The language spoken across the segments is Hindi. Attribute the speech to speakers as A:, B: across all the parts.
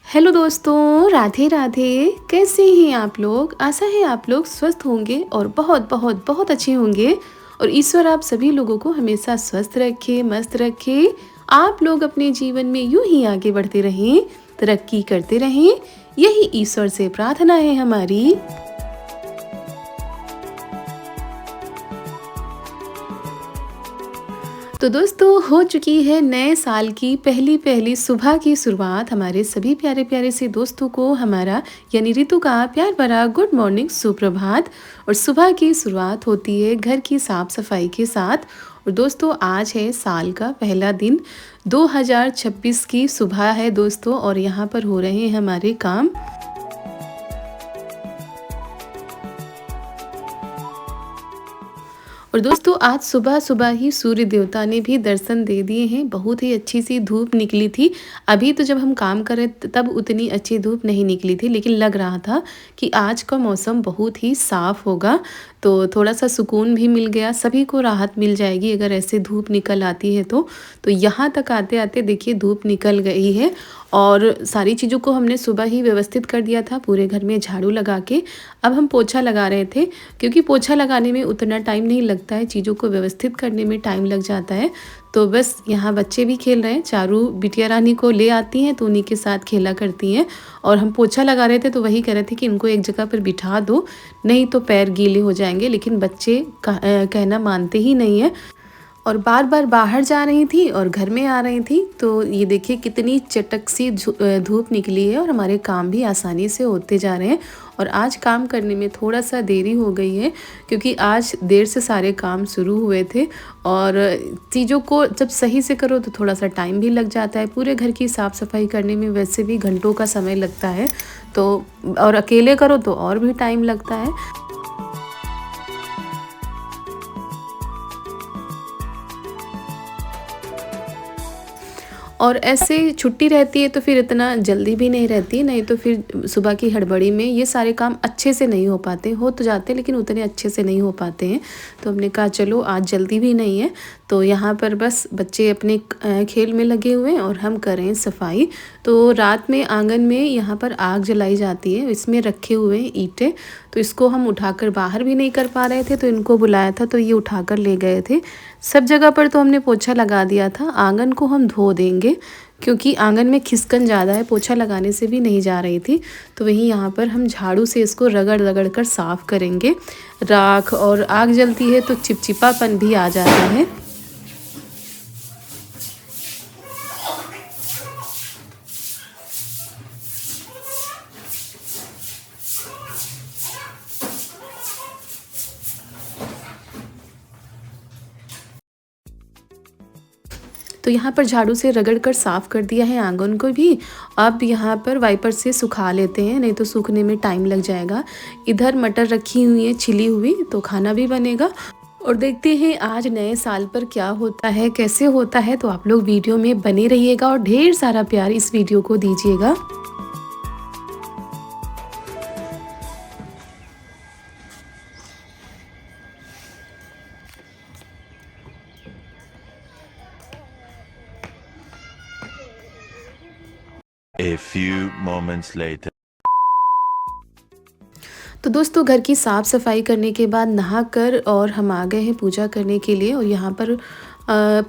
A: हेलो दोस्तों, राधे राधे। कैसे हैं आप लोग? आशा है आप लोग स्वस्थ होंगे और बहुत बहुत बहुत अच्छे होंगे। और ईश्वर आप सभी लोगों को हमेशा स्वस्थ रखे, मस्त रखे। आप लोग अपने जीवन में यूं ही आगे बढ़ते रहें, तरक्की करते रहें। यही ईश्वर से प्रार्थना है हमारी। तो दोस्तों, हो चुकी है नए साल की पहली पहली सुबह की शुरुआत। हमारे सभी प्यारे प्यारे से दोस्तों को हमारा यानी ऋतु का प्यार भरा गुड मॉर्निंग, सुप्रभात। और सुबह की शुरुआत होती है घर की साफ सफाई के साथ। और दोस्तों, आज है साल का पहला दिन, 2026 की सुबह है दोस्तों। और यहाँ पर हो रहे हैं हमारे काम। और दोस्तों, आज सुबह सुबह ही सूर्य देवता ने भी दर्शन दे दिए हैं। बहुत ही अच्छी सी धूप निकली थी। अभी तो जब हम काम कर रहे तब उतनी अच्छी धूप नहीं निकली थी, लेकिन लग रहा था कि आज का मौसम बहुत ही साफ़ होगा। तो थोड़ा सा सुकून भी मिल गया, सभी को राहत मिल जाएगी अगर ऐसे धूप निकल आती है तो यहाँ तक आते आते देखिए धूप निकल गई है। और सारी चीज़ों को हमने सुबह ही व्यवस्थित कर दिया था, पूरे घर में झाड़ू लगा के। अब हम पोछा लगा रहे थे, क्योंकि पोछा लगाने में उतना टाइम नहीं लगता है, चीज़ों को व्यवस्थित करने में टाइम लग जाता है। तो बस यहाँ बच्चे भी खेल रहे हैं। चारू बिटिया रानी को ले आती हैं तो उन्हीं के साथ खेला करती हैं। और हम पोछा लगा रहे थे तो वही कह रहे थे कि इनको एक जगह पर बिठा दो, नहीं तो पैर गीले हो जाएंगे। लेकिन बच्चे कहना मानते ही नहीं है और बार बार बाहर जा रही थी और घर में आ रही थी। तो ये देखिए कितनी चटक सी धूप निकली है और हमारे काम भी आसानी से होते जा रहे हैं। और आज काम करने में थोड़ा सा देरी हो गई है, क्योंकि आज देर से सारे काम शुरू हुए थे। और चीज़ों को जब सही से करो तो थोड़ा सा टाइम भी लग जाता है। पूरे घर की साफ़ सफाई करने में वैसे भी घंटों का समय लगता है, तो और अकेले करो तो और भी टाइम लगता है। और ऐसे छुट्टी रहती है तो फिर इतना जल्दी भी नहीं रहती, नहीं तो फिर सुबह की हड़बड़ी में ये सारे काम अच्छे से नहीं हो पाते। हो तो जाते लेकिन उतने अच्छे से नहीं हो पाते हैं। तो हमने कहा चलो आज जल्दी भी नहीं है, तो यहाँ पर बस बच्चे अपने खेल में लगे हुए हैं और हम करें सफाई। तो रात में आंगन में यहाँ पर आग जलाई जाती है, इसमें रखे हुए हैं ईंटें। तो इसको हम उठाकर बाहर भी नहीं कर पा रहे थे, तो इनको बुलाया था तो ये उठाकर ले गए थे। सब जगह पर तो हमने पोछा लगा दिया था। आंगन को हम धो देंगे, क्योंकि आंगन में खिसकन ज़्यादा है, पोछा लगाने से भी नहीं जा रही थी। तो वहीं यहाँ पर हम झाड़ू से इसको रगड़ रगड़ कर साफ़ करेंगे। राख और आग जलती है तो चिपचिपापन भी आ जाता है। तो यहाँ पर झाड़ू से रगड़ कर साफ़ कर दिया है आंगन को भी। अब यहाँ पर वाइपर से सुखा लेते हैं, नहीं तो सूखने में टाइम लग जाएगा। इधर मटर रखी हुई है छिली हुई, तो खाना भी बनेगा। और देखते हैं आज नए साल पर क्या होता है, कैसे होता है। तो आप लोग वीडियो में बने रहिएगा और ढेर सारा प्यार इस वीडियो को दीजिएगा।
B: A few moments later.
A: तो दोस्तों, घर की साफ़ सफाई करने के बाद नहाकर और हम आ गए हैं पूजा करने के लिए। और यहाँ पर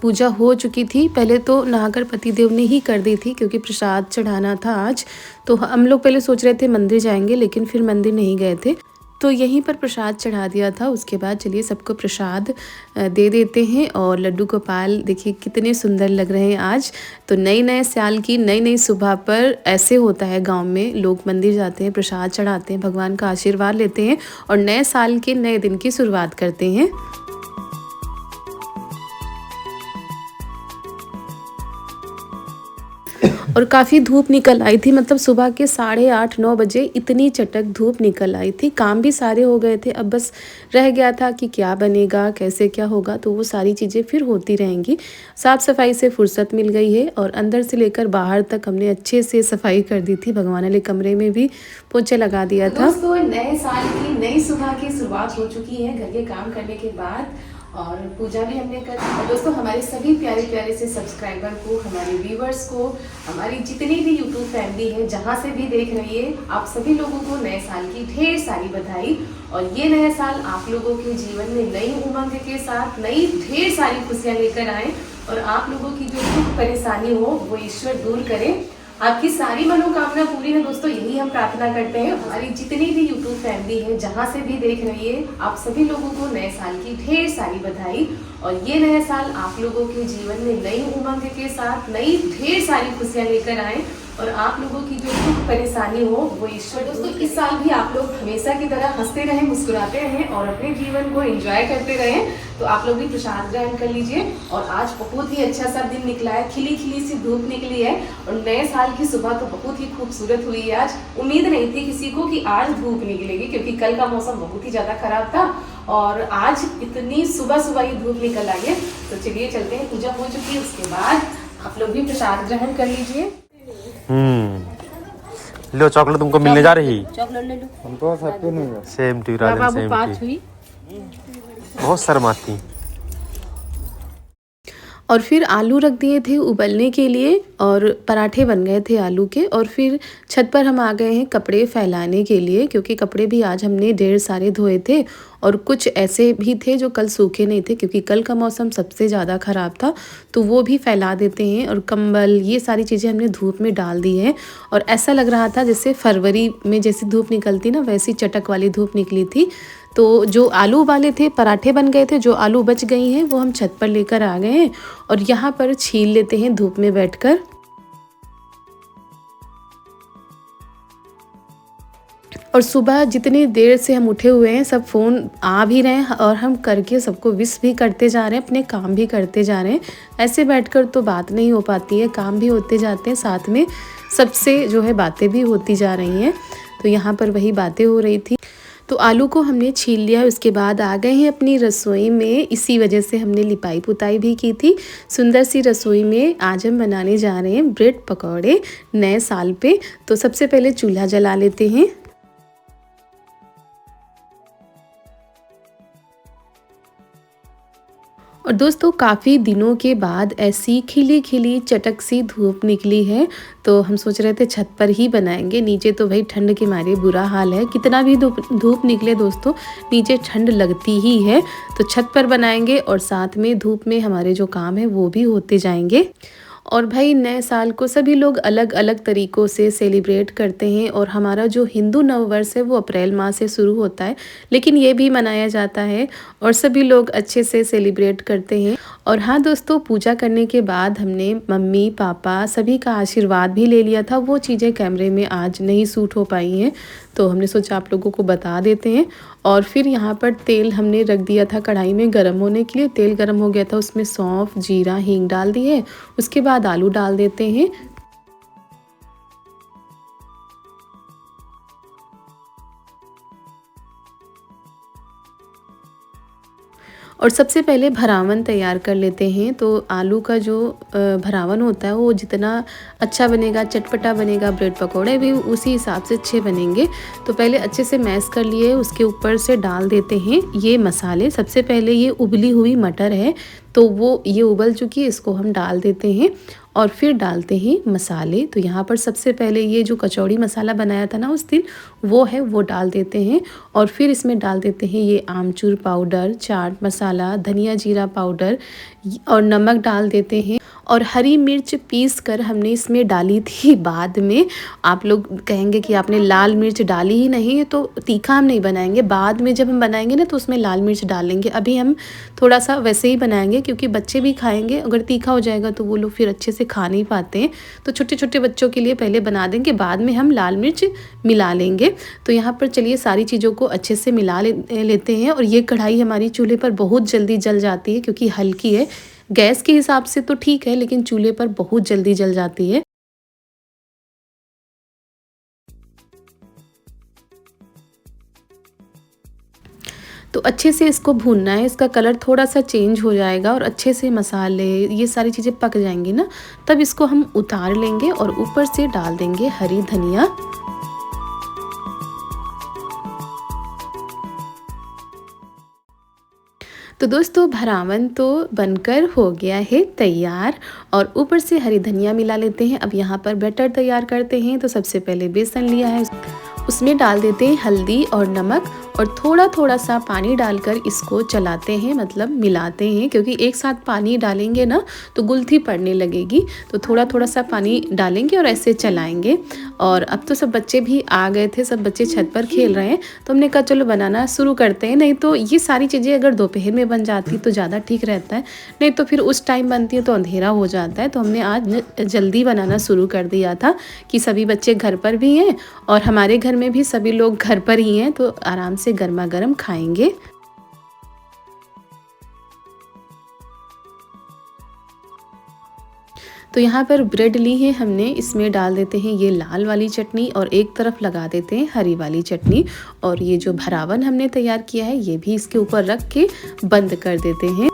A: पूजा हो चुकी थी। पहले तो नहाकर पतिदेव ने ही कर दी थी, क्योंकि प्रसाद चढ़ाना था आज। तो हम लोग पहले सोच रहे थे मंदिर जाएंगे, लेकिन फिर मंदिर नहीं गए थे, तो यहीं पर प्रसाद चढ़ा दिया था। उसके बाद चलिए सबको प्रसाद दे देते हैं। और लड्डू गोपाल देखिए कितने सुंदर लग रहे हैं आज। तो नए नए साल की नई नई सुबह पर ऐसे होता है गांव में, लोग मंदिर जाते हैं, प्रसाद चढ़ाते हैं, भगवान का आशीर्वाद लेते हैं और नए साल के नए दिन की शुरुआत करते हैं। और काफ़ी धूप निकल आई थी, मतलब सुबह के 8:30-9 बजे इतनी चटक धूप निकल आई थी। काम भी सारे हो गए थे, अब बस रह गया था कि क्या बनेगा, कैसे क्या होगा। तो वो सारी चीज़ें फिर होती रहेंगी। साफ़ सफाई से फुर्सत मिल गई है और अंदर से लेकर बाहर तक हमने अच्छे से सफाई कर दी थी। भगवान वाले कमरे में भी पोछे लगा दिया था। दोस्तों, नए साल की नई सुबह की शुरुआत हो चुकी है घर के काम करने के बाद। और पूजा भी हमने कर दी। और दोस्तों हमारे सभी प्यारे प्यारे से सब्सक्राइबर को, हमारे व्यूवर्स को, हमारी जितनी भी यूट्यूब फैमिली है जहाँ से भी देख रही है, आप सभी लोगों को नए साल की ढेर सारी बधाई। और ये नया साल आप लोगों के जीवन में नई उमंग के साथ नई ढेर सारी खुशियाँ लेकर आए और आप लोगों की जो दुख परेशानी हो वो ईश्वर दूर करे। आपकी सारी मनोकामना पूरी है दोस्तों, यही हम प्रार्थना करते हैं। हमारी जितनी भी यूट्यूब फैमिली है जहाँ से भी देख रही है, आप सभी लोगों को नए साल की ढेर सारी बधाई। और ये नया साल आप लोगों के जीवन में नई उमंग के साथ नई ढेर सारी खुशियाँ लेकर आए और आप लोगों की जो दुख परेशानी हो वो ईश्वर। दोस्तों इस साल भी आप लोग हमेशा की तरह हंसते रहें, मुस्कुराते रहें और अपने जीवन को एंजॉय करते रहें। तो आप लोग भी प्रसाद ग्रहण कर लीजिए। और आज बहुत ही अच्छा सा दिन निकला है, खिली खिली सी धूप निकली है और नए साल की सुबह तो बहुत ही खूबसूरत हुई है। आज उम्मीद नहीं थी किसी को कि आज धूप निकलेगी, क्योंकि कल का मौसम बहुत ही ज़्यादा खराब था और आज इतनी सुबह सुबह ही धूप निकल आई है। तो चलिए चलते हैं, पूजा हो चुकी है, उसके बाद आप लोग भी प्रसाद ग्रहण कर लीजिए।
C: लो चॉकलेट तुमको मिलने जा रही।
D: चॉकलेट ले लो।
E: हमको happy new year.
C: Same to Rajan, same to.
D: हुई।
C: बहुत शर्माती।
A: और फिर आलू रख दिए थे उबलने के लिए और पराठे बन गए थे आलू के। और फिर छत पर हम आ गए हैं कपड़े फैलाने के लिए, क्योंकि कपड़े भी आज हमने ढेर सारे धोए थे और कुछ ऐसे भी थे जो कल सूखे नहीं थे, क्योंकि कल का मौसम सबसे ज़्यादा ख़राब था। तो वो भी फैला देते हैं और कंबल ये सारी चीज़ें हमने धूप में डाल दी हैं। और ऐसा लग रहा था जैसे फरवरी में जैसी धूप निकलती ना, वैसी चटक वाली धूप निकली थी। तो जो आलू उबाले थे, पराठे बन गए थे, जो आलू बच गई हैं वो हम छत पर लेकर आ गए हैं और यहाँ पर छील लेते हैं धूप में बैठकर। और सुबह जितनी देर से हम उठे हुए हैं, सब फ़ोन आ भी रहे हैं और हम करके सबको विश भी करते जा रहे हैं, अपने काम भी करते जा रहे हैं। ऐसे बैठकर तो बात नहीं हो पाती है, काम भी होते जाते हैं, साथ में सबसे जो है बातें भी होती जा रही हैं। तो यहाँ पर वही बातें हो रही थी। तो आलू को हमने छील लिया, उसके बाद आ गए हैं अपनी रसोई में। इसी वजह से हमने लिपाई पुताई भी की थी सुंदर सी रसोई में। आज हम बनाने जा रहे हैं ब्रेड पकौड़े नए साल पे। तो सबसे पहले चूल्हा जला लेते हैं। और दोस्तों काफ़ी दिनों के बाद ऐसी खिली खिली चटक सी धूप निकली है, तो हम सोच रहे थे छत पर ही बनाएंगे। नीचे तो भाई ठंड के मारे बुरा हाल है, कितना भी धूप निकले दोस्तों नीचे ठंड लगती ही है। तो छत पर बनाएंगे और साथ में धूप में हमारे जो काम है वो भी होते जाएंगे। और भाई नए साल को सभी लोग अलग अलग तरीक़ों से सेलिब्रेट करते हैं और हमारा जो हिंदू नववर्ष है वो अप्रैल माह से शुरू होता है, लेकिन ये भी मनाया जाता है और सभी लोग अच्छे से सेलिब्रेट करते हैं। और हाँ दोस्तों, पूजा करने के बाद हमने मम्मी पापा सभी का आशीर्वाद भी ले लिया था। वो चीज़ें कैमरे में आज नहीं शूट हो पाई हैं, तो हमने सोचा आप लोगों को बता देते हैं। और फिर यहाँ पर तेल हमने रख दिया था कढ़ाई में गर्म होने के लिए। तेल गर्म हो गया था, उसमें सौंफ जीरा हींग डाल दिए। उसके बाद आलू डाल देते हैं। और सबसे पहले भरावन तैयार कर लेते हैं। तो आलू का जो भरावन होता है वो जितना अच्छा बनेगा, चटपटा बनेगा, ब्रेड पकोड़े भी उसी हिसाब से अच्छे बनेंगे। तो पहले अच्छे से मैश कर लिए, उसके ऊपर से डाल देते हैं ये मसाले। सबसे पहले ये उबली हुई मटर है, तो वो ये उबल चुकी है, इसको हम डाल देते हैं और फिर डालते हैं मसाले। तो यहाँ पर सबसे पहले ये जो कचौड़ी मसाला बनाया था ना उस दिन, वो है, वो डाल देते हैं। और फिर इसमें डाल देते हैं ये आमचूर पाउडर, चाट मसाला, धनिया जीरा पाउडर और नमक डाल देते हैं। और हरी मिर्च पीस कर हमने इसमें डाली थी बाद में। आप लोग कहेंगे कि आपने लाल मिर्च डाली ही नहीं, तो तीखा हम नहीं बनाएंगे, बाद में जब हम बनाएंगे ना तो उसमें लाल मिर्च डालेंगे। अभी हम थोड़ा सा वैसे ही बनाएंगे क्योंकि बच्चे भी खाएंगे। अगर तीखा हो जाएगा तो वो लोग फिर अच्छे से खा नहीं पाते हैं, तो छोटे छोटे बच्चों के लिए पहले बना देंगे, बाद में हम लाल मिर्च मिला लेंगे। तो यहाँ पर चलिए सारी चीज़ों को अच्छे से मिला लेते हैं। और ये कढ़ाई हमारी चूल्हे पर बहुत जल्दी जल जाती है क्योंकि हल्की है। गैस के हिसाब से तो ठीक है, लेकिन चूल्हे पर बहुत जल्दी जल जाती है। तो अच्छे से इसको भूनना है, इसका कलर थोड़ा सा चेंज हो जाएगा और अच्छे से मसाले ये सारी चीज़ें पक जाएंगी ना, तब इसको हम उतार लेंगे और ऊपर से डाल देंगे हरी धनिया। तो दोस्तों भरावन तो बनकर हो गया है तैयार और ऊपर से हरी धनिया मिला लेते हैं। अब यहाँ पर बैटर तैयार करते हैं। तो सबसे पहले बेसन लिया है, उसमें डाल देते हैं हल्दी और नमक और थोड़ा थोड़ा सा पानी डालकर इसको चलाते हैं, मतलब मिलाते हैं, क्योंकि एक साथ पानी डालेंगे ना तो गुलथी पड़ने लगेगी। तो थोड़ा थोड़ा सा पानी डालेंगे और ऐसे चलाएंगे। और अब तो सब बच्चे भी आ गए थे, सब बच्चे छत पर खेल रहे हैं। तो हमने कहा चलो बनाना शुरू करते हैं। नहीं तो ये सारी चीज़ें अगर दोपहर में बन जाती तो ज़्यादा ठीक रहता है, नहीं तो फिर उस टाइम बनती है तो अंधेरा हो जाता है। तो हमने आज जल्दी बनाना शुरू कर दिया था कि सभी बच्चे घर पर भी हैं और हमारे घर में भी सभी लोग घर पर ही हैं, तो आराम से गर्मा गर्म खाएंगे। तो यहाँ पर ब्रेड ली है हमने, इसमें डाल देते हैं ये लाल वाली चटनी और एक तरफ लगा देते हैं हरी वाली चटनी। और ये जो भरावन हमने तैयार किया है ये भी इसके ऊपर रख के बंद कर देते हैं।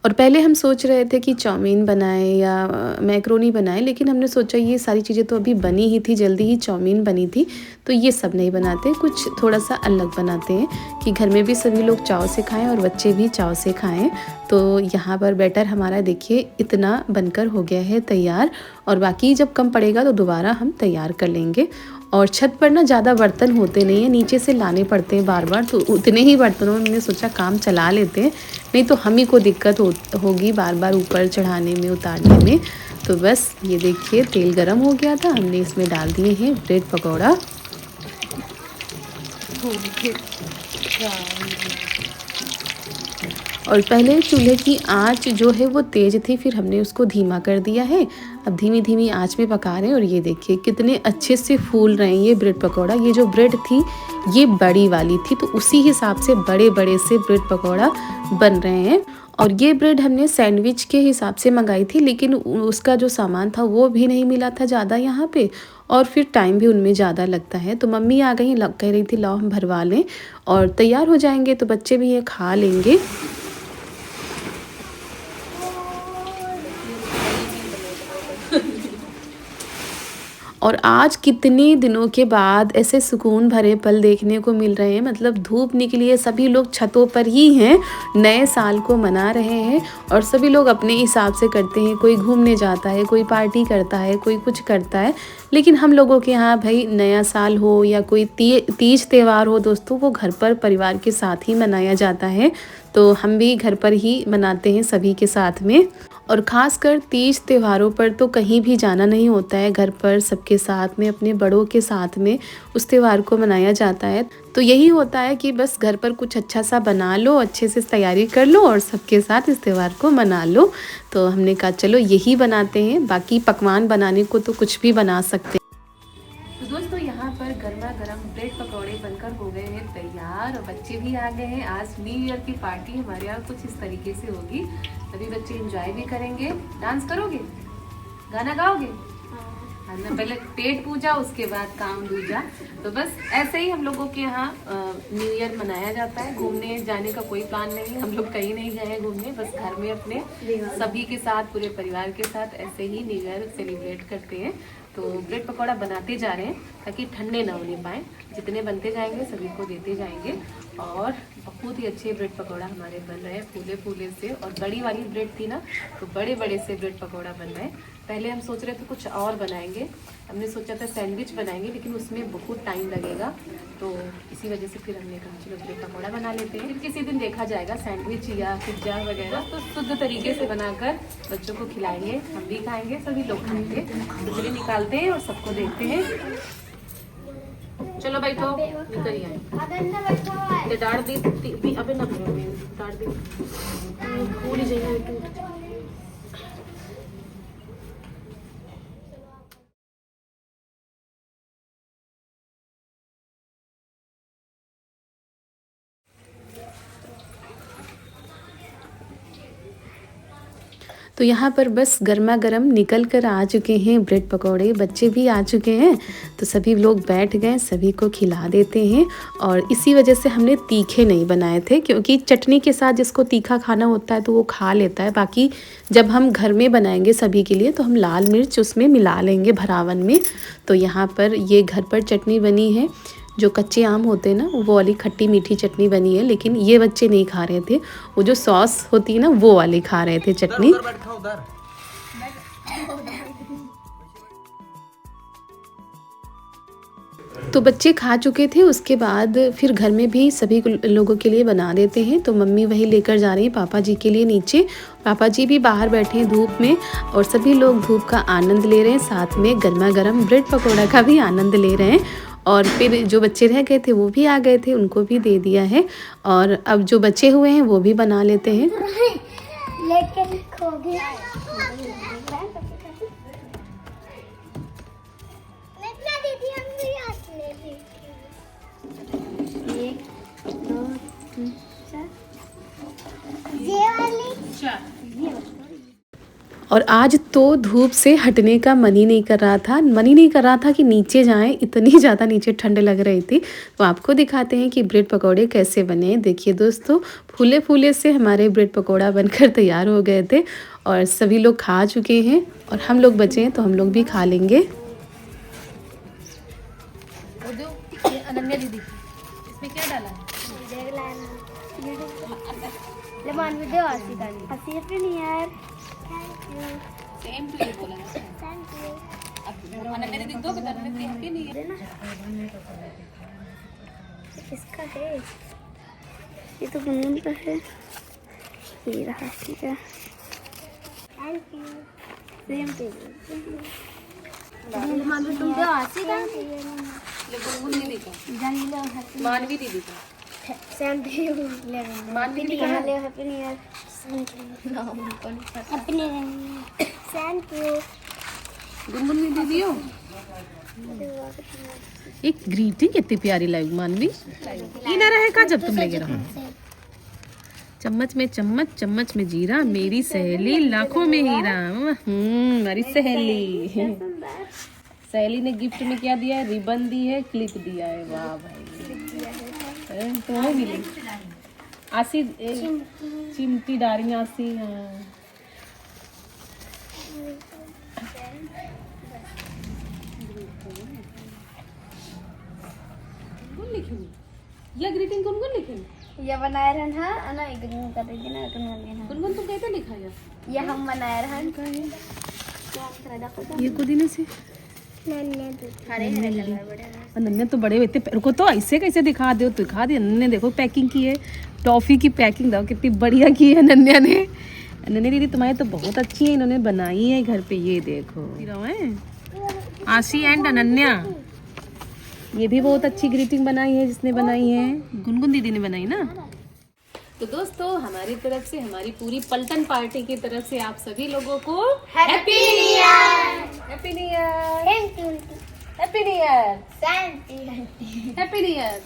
A: और पहले हम सोच रहे थे कि चाउमीन बनाएं या मैक्रोनी बनाएं, लेकिन हमने सोचा ये सारी चीज़ें तो अभी बनी ही थी, जल्दी ही चाउमीन बनी थी, तो ये सब नहीं बनाते, कुछ थोड़ा सा अलग बनाते हैं कि घर में भी सभी लोग चाव से खाएं और बच्चे भी चाव से खाएं। तो यहाँ पर बैटर हमारा देखिए इतना बनकर हो गया है तैयार, और बाकी जब कम पड़ेगा तो दोबारा हम तैयार कर लेंगे। और छत पर ना ज़्यादा बर्तन होते नहीं हैं, नीचे से लाने पड़ते हैं बार बार, तो उतने ही बर्तनों में मैंने सोचा काम चला लेते हैं, नहीं तो हम ही को दिक्कत होगी बार बार ऊपर चढ़ाने में उतारने में। तो बस ये देखिए तेल गरम हो गया था, हमने इसमें डाल दिए हैं ब्रेड पकौड़ा। और पहले चूल्हे की आंच जो है वो तेज़ थी, फिर हमने उसको धीमा कर दिया है। अब धीमी धीमी आंच में पका रहे हैं और ये देखिए कितने अच्छे से फूल रहे हैं ये ब्रेड पकौड़ा। ये जो ब्रेड थी ये बड़ी वाली थी, तो उसी हिसाब से बड़े बड़े से ब्रेड पकौड़ा बन रहे हैं। और ये ब्रेड हमने सैंडविच के हिसाब से मंगाई थी, लेकिन उसका जो सामान था वो भी नहीं मिला था ज़्यादा यहाँ पे, और फिर टाइम भी उनमें ज़्यादा लगता है। तो मम्मी आ गई, कह रही थी लाओ हम भरवा लें और तैयार हो जाएंगे, तो बच्चे भी ये खा लेंगे। और आज कितने दिनों के बाद ऐसे सुकून भरे पल देखने को मिल रहे हैं, मतलब धूप निकली है, सभी लोग छतों पर ही हैं, नए साल को मना रहे हैं और सभी लोग अपने हिसाब से करते हैं। कोई घूमने जाता है, कोई पार्टी करता है, कोई कुछ करता है, लेकिन हम लोगों के यहाँ भाई नया साल हो या कोई तीज त्यौहार हो दोस्तों, वो घर पर परिवार के साथ ही मनाया जाता है। तो हम भी घर पर ही मनाते हैं सभी के साथ में। और ख़ासकर तीज त्योहारों पर तो कहीं भी जाना नहीं होता है, घर पर सबके साथ में अपने बड़ों के साथ में उस त्यौहार को मनाया जाता है। तो यही होता है कि बस घर पर कुछ अच्छा सा बना लो, अच्छे से तैयारी कर लो और सबके साथ इस त्यौहार को मना लो। तो हमने कहा चलो यही बनाते हैं, बाकी पकवान बनाने को तो कुछ भी बना सकते हैं। तो दोस्तों यहाँ पर गर्मा गर्म ब्रेड पकौड़े बनकर हो गए हैं तैयार और बच्चे भी आ गए हैं। आज न्यू ईयर की पार्टी हमारे यहाँ कुछ इस तरीके से होगी, सभी बच्चे एंजॉय भी करेंगे। डांस करोगे, गाना गाओगे? हाँ ना, पहले पेट पूजा उसके बाद काम दूजा। तो बस ऐसे ही हम लोगों के यहाँ न्यू ईयर मनाया जाता है। घूमने जाने का कोई प्लान नहीं, हम लोग कहीं नहीं गए हैं घूमने, बस घर में अपने सभी के साथ, पूरे परिवार के साथ ऐसे ही न्यू ईयर सेलिब्रेट करते हैं। तो ब्रेड पकौड़ा बनाते जा रहे हैं ताकि ठंडे ना होने पाए, जितने बनते जाएंगे सभी को देते जाएंगे। और बहुत ही अच्छे ब्रेड पकौड़ा हमारे बन रहे हैं, फूले फूले से। और बड़ी वाली ब्रेड थी ना, तो बड़े बड़े से ब्रेड पकौड़ा बन रहे हैं। पहले हम सोच रहे थे कुछ और बनाएंगे, हमने सोचा था सैंडविच बनाएंगे, लेकिन उसमें बहुत टाइम लगेगा, तो इसी वजह से फिर हमने कहा चलो ब्रेड पकौड़ा बना लेते हैं। फिर किसी दिन देखा जाएगा सैंडविच या पिज्जा वगैरह, तो शुद्ध तरीके से बनाकर बच्चों को खिलाएंगे, हम भी खाएंगे, सभी लोग खाएंगे। तो चलिए निकालते हैं और सबको देखते हैं। चलो बैठो, निकल आए डाड़ दी अबे ना डाड़ दी पूरी जगह। तो तो यहाँ पर बस गर्मा गर्म निकल कर आ चुके हैं ब्रेड पकौड़े, बच्चे भी आ चुके हैं तो सभी लोग बैठ गए, सभी को खिला देते हैं। और इसी वजह से हमने तीखे नहीं बनाए थे, क्योंकि चटनी के साथ जिसको तीखा खाना होता है तो वो खा लेता है। बाकी जब हम घर में बनाएंगे सभी के लिए तो हम लाल मिर्च उसमें मिला लेंगे भरावन में। तो यहाँ पर ये घर पर चटनी बनी है, जो कच्चे आम होते हैं ना वो वाली खट्टी मीठी चटनी बनी है। लेकिन ये बच्चे नहीं खा रहे थे, वो जो सॉस होती है ना वो वाली खा रहे थे चटनी। तो बच्चे खा चुके थे, उसके बाद फिर घर में भी सभी लोगों के लिए बना देते हैं। तो मम्मी वही लेकर जा रही है पापा जी के लिए नीचे। पापा जी भी बाहर बैठे हैं धूप में और सभी लोग धूप का आनंद ले रहे हैं, साथ में गर्मा गर्म ब्रेड पकौड़ा का भी आनंद ले रहे हैं। और फिर जो बच्चे रह गए थे वो भी आ गए थे, उनको भी दे दिया है। और अब जो बचे हुए हैं वो भी बना लेते हैं।
D: लेकिन खो गया।
A: और आज तो धूप से हटने का मन ही नहीं कर रहा था कि नीचे जाएं, इतनी ज़्यादा नीचे ठंड लग रही थी। तो आपको दिखाते हैं कि ब्रेड पकौड़े कैसे बने। देखिए दोस्तों, फूले फूले से हमारे ब्रेड पकौड़ा बनकर तैयार हो गए थे और सभी लोग खा चुके हैं और हम लोग बचे हैं तो हम लोग भी खा लेंगे।
E: अनन्या दीदी, इसमें क्या डाला है? सेम टू यू बोला है। अनन्या दीदी दो बता रहे हैं, नहीं है
D: इसका है, ये तो गुनगुन का है, ये रहा, ठीक है। Thank you. Same to you. तुम दो आसी का
E: गुनगुन दीदी का, मानवी दीदी का,
D: सेम टू यू।
E: मानवी दीदी का
D: happy new year. Happy new year. Thank you.
E: Gungun दीदी हो। एक ग्रीटिंग कितनी प्यारी लगी मानवी। ये ना रहे का जब तुम लेके रहो। चम्मच में चम्मच, चम्मच में जीरा, मेरी सहेली लाखों में हीरा। मेरी सहेली। सहेली ने गिफ्ट में क्या दिया है? रिबन दी है, क्लिप दिया है। वाह भाई, तुम्हें मिली आसी चिमटी डारी आसी। हाँ ये ग्रीटिंग गुनगुन लिखी,
D: ये बनाए रहन है ना, गुनगुन कर रही थी ना,
E: गुनगुन तुम कैसे लिखा
D: ये हम बनाए रहन।
E: ये पुदीने से
D: हरे हरे कलर बड़े।
E: अनन्या तो बड़े होते, रुको तो ऐसे कैसे दिखा दो, दिखा दी अनन्या। देखो पैकिंग की है, टॉफी की पैकिंग दो कितनी बढ़िया की है अनन्या ने। अनन्या दीदी तुम्हारे तो बहुत अच्छी है, इन्होंने बनाई है घर पे। ये देखो आशी एंड अनन्या, ये भी बहुत अच्छी ग्रीटिंग बनाई है। जिसने बनाई है गुनगुन दीदी ने बनाई ना। तो दोस्तों, हमारी तरफ से, हमारी पूरी पलटन पार्टी की तरफ से आप सभी लोगों को
D: happy new year.
E: Happy new year,
D: thank you.
E: Happy new year,
D: thank you.
E: Happy new year.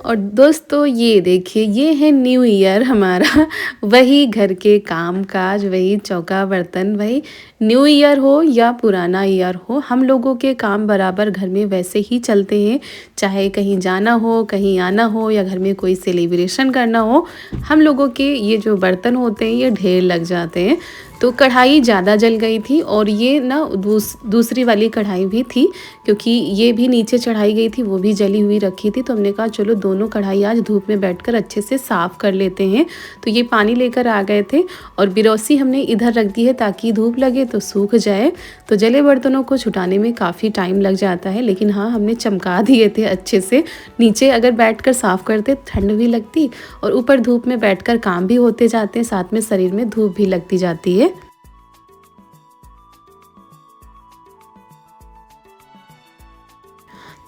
A: और दोस्तों ये देखिए, ये है न्यू ईयर हमारा। वही घर के काम काज, वही चौका बर्तन, वही न्यू ईयर हो या पुराना ईयर हो, हम लोगों के काम बराबर घर में वैसे ही चलते हैं। चाहे कहीं जाना हो, कहीं आना हो, या घर में कोई सेलिब्रेशन करना हो, हम लोगों के ये जो बर्तन होते हैं ये ढेर लग जाते हैं। तो कढ़ाई ज़्यादा जल गई थी और ये ना दूसरी वाली कढ़ाई भी थी, क्योंकि ये भी नीचे चढ़ाई गई थी, वो भी जली हुई रखी थी। तो हमने कहा चलो दोनों कढ़ाई आज धूप में बैठकर अच्छे से साफ़ कर लेते हैं। तो ये पानी लेकर आ गए थे और बिरौसी हमने इधर रख दी है ताकि धूप लगे तो सूख जाए। तो जले बर्तनों को छुटाने में काफ़ी टाइम लग जाता है, लेकिन हाँ हमने चमका दिए थे अच्छे से। नीचे अगर बैठकर साफ़ करते ठंड भी लगती और ऊपर धूप में बैठकर काम भी होते जाते हैं, साथ में शरीर में धूप भी लगती जाती है।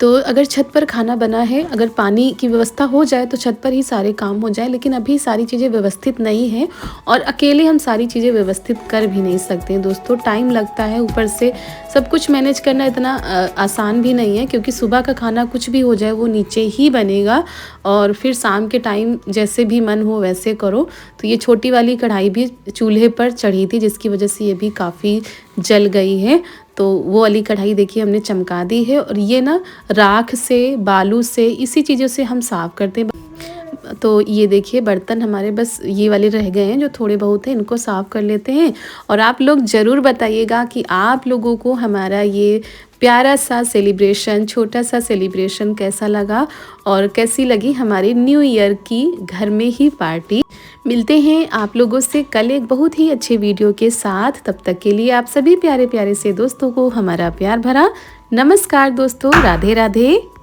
A: तो अगर छत पर खाना बना है, अगर पानी की व्यवस्था हो जाए तो छत पर ही सारे काम हो जाए, लेकिन अभी सारी चीज़ें व्यवस्थित नहीं हैं और अकेले हम सारी चीज़ें व्यवस्थित कर भी नहीं सकते हैं दोस्तों। टाइम लगता है, ऊपर से सब कुछ मैनेज करना इतना आसान भी नहीं है, क्योंकि सुबह का खाना कुछ भी हो जाए वो नीचे ही बनेगा और फिर शाम के टाइम जैसे भी मन हो वैसे करो। तो ये छोटी वाली कढ़ाई भी चूल्हे पर चढ़ी थी, जिसकी वजह से ये भी काफ़ी जल गई है। तो वो वाली कढ़ाई देखिए हमने चमका दी है और ये ना राख से, बालू से, इसी चीज़ों से हम साफ़ करते हैं। तो ये देखिए बर्तन हमारे बस ये वाले रह गए हैं जो थोड़े बहुत हैं, इनको साफ़ कर लेते हैं। और आप लोग ज़रूर बताइएगा कि आप लोगों को हमारा ये प्यारा सा सेलिब्रेशन, छोटा सा सेलिब्रेशन कैसा लगा और कैसी लगी हमारी न्यू ईयर की घर में ही पार्टी। मिलते हैं आप लोगों से कल एक बहुत ही अच्छे वीडियो के साथ। तब तक के लिए आप सभी प्यारे प्यारे से दोस्तों को हमारा प्यार भरा नमस्कार दोस्तों। राधे राधे।